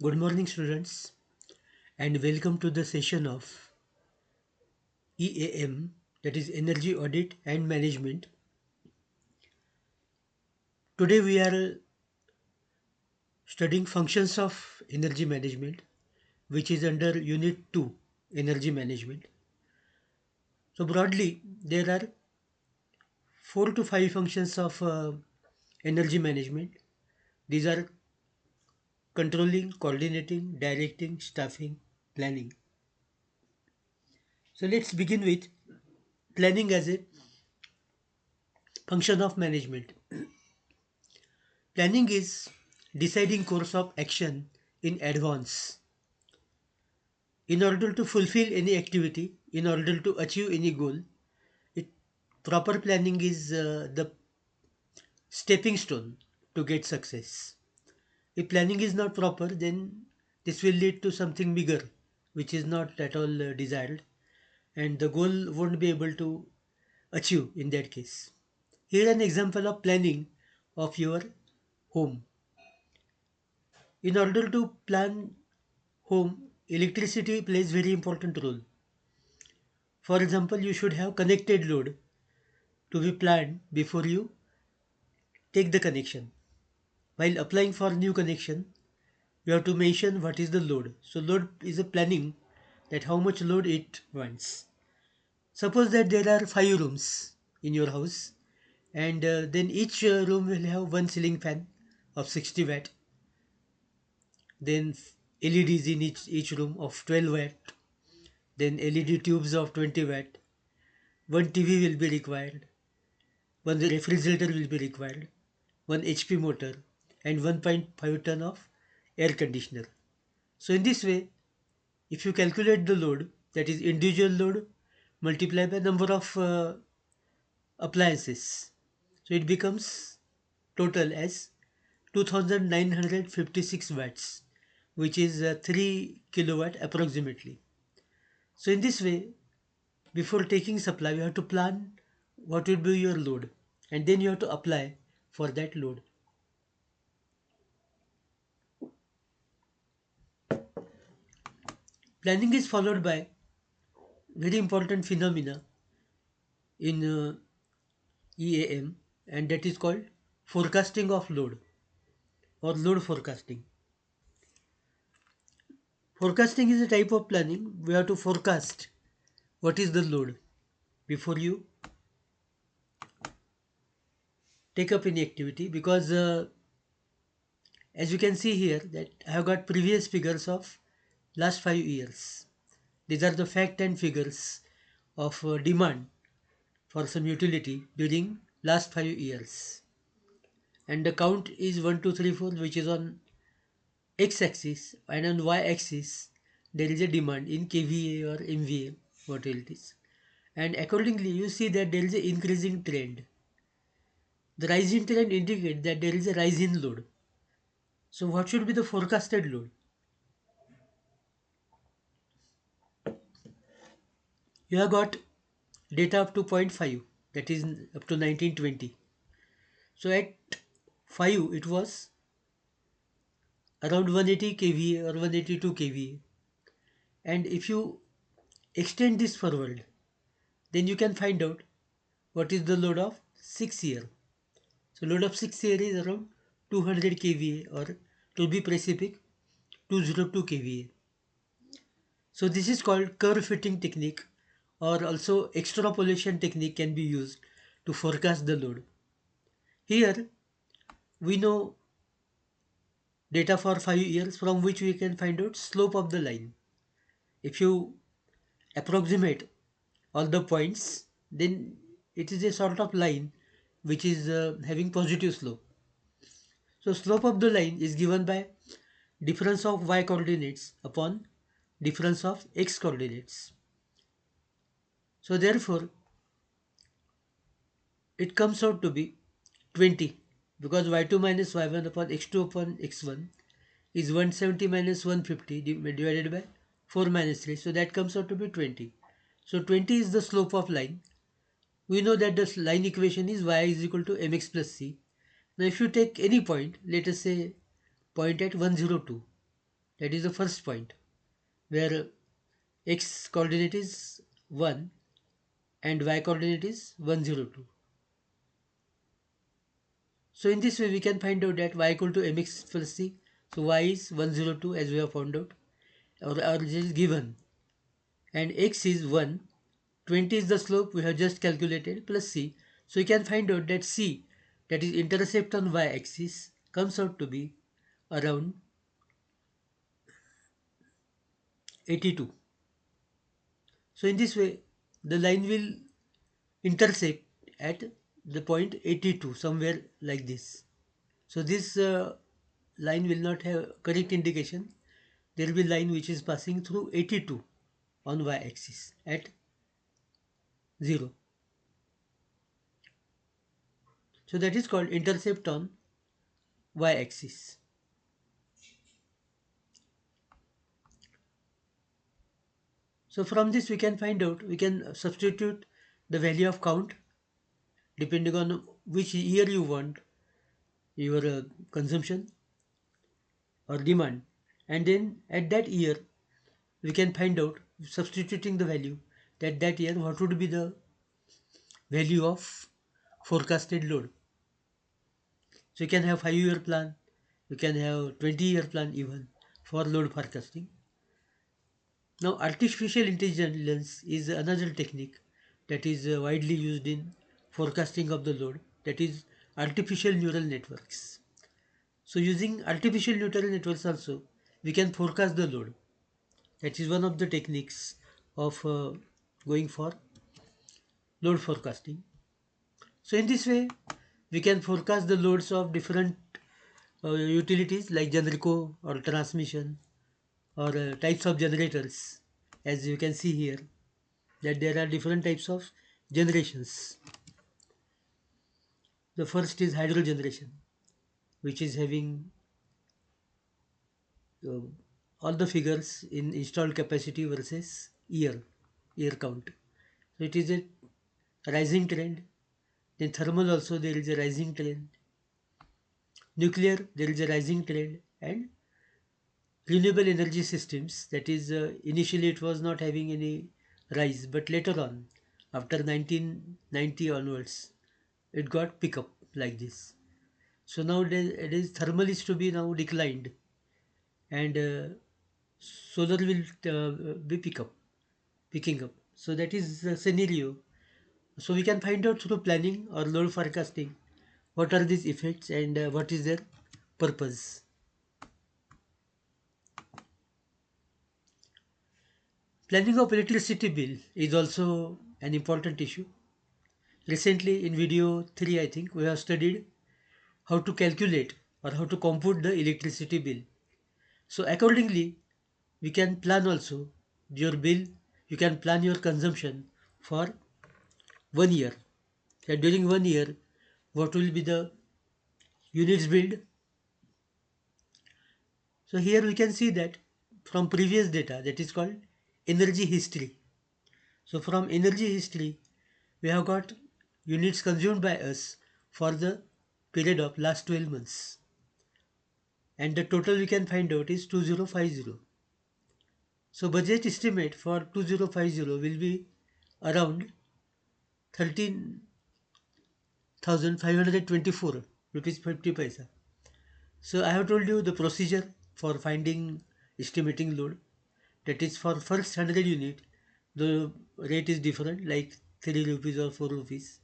Good morning, students, and welcome to the session of EAM, that is Energy Audit and Management. Today we are studying functions of energy management, which is under Unit 2, Energy Management. So, broadly, there are 4 to 5 functions of energy management. These are controlling, coordinating, directing, staffing, planning. So, let's begin with planning as a function of management. Planning is deciding course of action in advance in order to fulfill any activity, in order to achieve any goal. It, proper planning is the stepping stone to get success. If planning is not proper, then this will lead to something bigger, which is not at all desired, and the goal won't be able to achieve in that case. Here an example of planning of your home. In order to plan home, electricity plays very important role. For example, you should have connected load to be planned before you take the connection. While applying for new connection, you have to mention what is the load. So load is a planning that how much load it wants. Suppose that there are 5 rooms in your house, and then each room will have one ceiling fan of 60 watt, then LEDs in each room of 12 watt, then LED tubes of 20 watt, one TV will be required, one refrigerator will be required, one HP motor, and 1.5 ton of air conditioner. So in this way, if you calculate the load, that is individual load multiplied by number of appliances, so it becomes total as 2956 watts, which is 3 kilowatt approximately. So in this way, before taking supply, you have to plan what will be your load, and then you have to apply for that load. Planning is followed by very important phenomena in EAM, and that is called forecasting of load or load forecasting. Forecasting is a type of planning. We have to forecast what is the load before you take up any activity, because as you can see here that I have got previous figures of last 5 years. These are the fact and figures of demand for some utility during last 5 years, and the count is 1 2 3 4, which is on x-axis, and on y-axis there is a demand in kVA or MVA, whatever it is, and accordingly you see that there is an increasing trend. The rising trend indicates that there is a rise in load. So what should be the forecasted load? You have got data up to point 0.5, that is up to 1920. So at 5 it was around 180 kVA or 182 kVA, and if you extend this forward, then you can find out what is the load of 6 year. So load of 6 year is around 200 kVA, or to be specific 202 kVA. So this is called curve fitting technique, or also extrapolation technique can be used to forecast the load. Here we know data for 5 years, from which we can find out slope of the line. If you approximate all the points, then it is a sort of line which is having positive slope. So slope of the line is given by difference of y coordinates upon difference of x coordinates. So therefore it comes out to be 20, because y2 minus y1 upon x2 upon x1 is 170 minus 150 divided by 4 minus 3. So that comes out to be 20. So 20 is the slope of line. We know that the line equation is y is equal to mx plus c. Now if you take any point, let us say point at 102, That is the first point where x coordinate is 1 and y coordinate is 102. So in this way we can find out that y equal to mx plus c. So y is 102 as we have found out, or it is given, and x is 1, 20 is the slope we have just calculated, plus c. So you can find out that c, that is intercept on y axis, comes out to be around 82. So in this way the line will intersect at the point 82, somewhere like this. So this line will not have correct indication. There will be line which is passing through 82 on y-axis at 0. So that is called intercept on y-axis. So from this we can find out, we can substitute the value of count depending on which year you want your consumption or demand, and then at that year we can find out, substituting the value, that year what would be the value of forecasted load. So you can have 5-year plan, you can have 20-year plan even for load forecasting. Now artificial intelligence is another technique that is widely used in forecasting of the load, that is artificial neural networks. So using artificial neural networks also we can forecast the load. That is one of the techniques of going for load forecasting. So in this way we can forecast the loads of different utilities like generico or transmission or types of generators. As you can see here that there are different types of generations. The first is hydro generation, which is having uh, all the figures in installed capacity versus year count. So it is a rising trend. Then thermal also there is a rising trend. Nuclear there is a rising trend, and renewable energy systems, that is initially it was not having any rise, but later on after 1990 onwards it got pick up like this. So nowadays it is thermal is to be now declined, and solar will be picking up. So that is the scenario. So we can find out through planning or load forecasting what are these effects and what is their purpose. Planning of electricity bill is also an important issue. Recently in video 3 I think we have studied how to calculate or how to compute the electricity bill. So accordingly we can plan also your bill, you can plan your consumption for 1 year. That during 1 year what will be the units billed. So here we can see that from previous data, that is called energy history. So from energy history we have got units consumed by us for the period of last 12 months, and the total we can find out is 2050. So budget estimate for 2050 will be around 13,524 rupees 50 paisa. So I have told you the procedure for finding estimating load. That is for first 100 unit the rate is different, like 3 rupees or 4 rupees,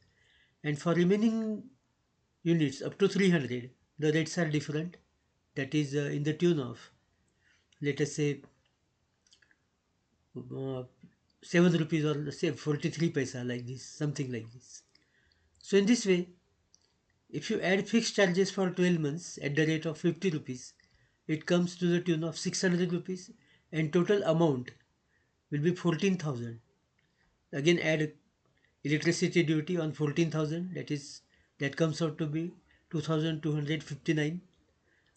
and for remaining units up to 300 the rates are different. That is in the tune of, let us say, uh, 7 rupees or say 43 paisa, like this, something like this. So in this way, if you add fixed charges for 12 months at the rate of 50 rupees, it comes to the tune of 600 rupees, and total amount will be 14,000. Again add electricity duty on 14,000, that comes out to be 2,259.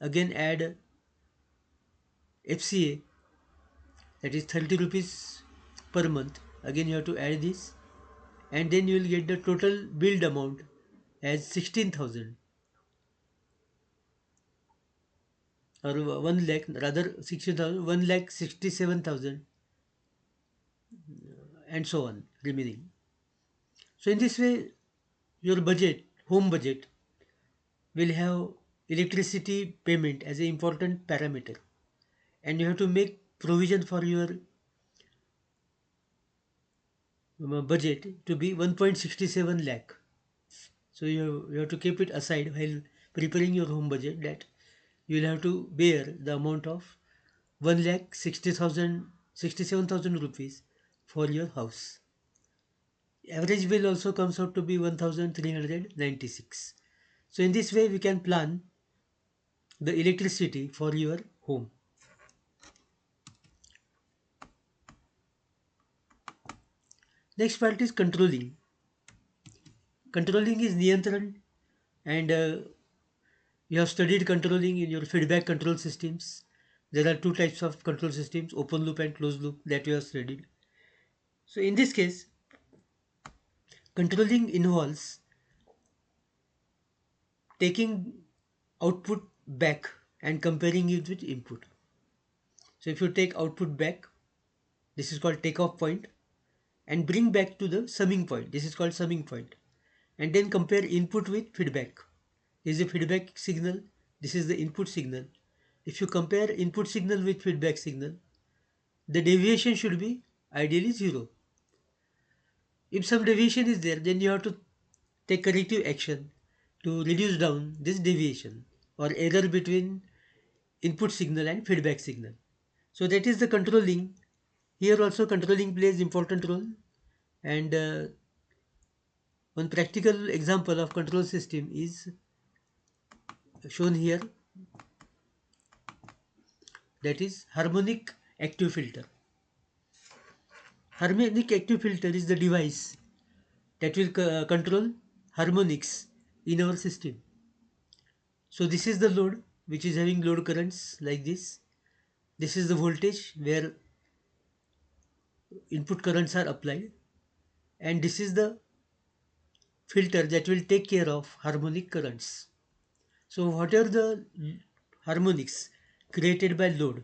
Again add FCA, that is 30 rupees per month. Again you have to add this, and then you will get the total billed amount as 16,000. or 1 lakh, rather 60,000, 1 lakh 67,000, and so on remaining. So in this way, your budget, home budget, will have electricity payment as an important parameter, and you have to make provision for your budget to be 1.67 lakh. So you have to keep it aside while preparing your home budget, that you will have to bear the amount of 1 lakh 60,000, 67,000 rupees for your house. Average bill also comes out to be 1,396. So in this way we can plan the electricity for your home. Next part is controlling. Controlling is niyantran, and you have studied controlling in your feedback control systems. There are two types of control systems, open loop and closed loop, that you have studied. So in this case, controlling involves taking output back and comparing it with input. So if you take output back, this is called takeoff point, and bring back to the summing point, this is called summing point, and then compare input with feedback. This is a feedback signal, this is the input signal. If you compare input signal with feedback signal, the deviation should be ideally zero. If some deviation is there, then you have to take corrective action to reduce down this deviation or error between input signal and feedback signal. So that is the controlling. Here also controlling plays important role, and one practical example of control system is shown here, that is harmonic active filter. Harmonic active filter is the device that will control harmonics in our system. So this is the load which is having load currents like this. This is the voltage where input currents are applied, and this is the filter that will take care of harmonic currents. So whatever the harmonics created by load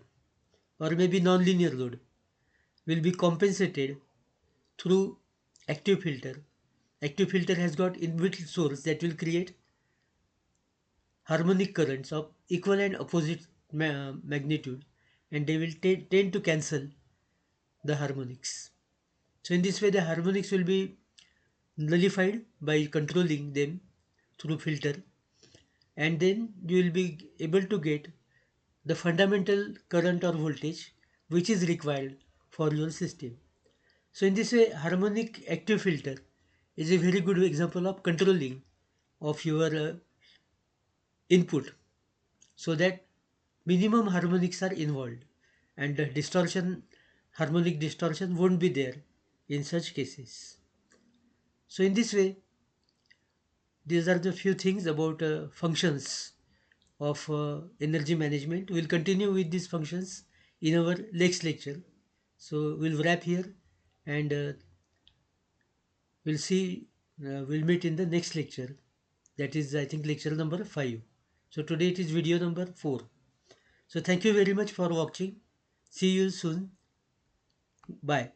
or maybe nonlinear load will be compensated through active filter. Active filter has got inbuilt source that will create harmonic currents of equal and opposite magnitude, and they will tend to cancel the harmonics. So in this way the harmonics will be nullified by controlling them through filter, and then you will be able to get the fundamental current or voltage which is required for your system. So in this way harmonic active filter is a very good example of controlling of your input, so that minimum harmonics are involved, and the distortion, harmonic distortion won't be there in such cases. So in this way, these are the few things about functions of energy management. We'll continue with these functions in our next lecture. So we'll wrap here, and we'll see, we'll meet in the next lecture. That is, I think, lecture number 5. So today it is video number 4. So thank you very much for watching. See you soon. Bye.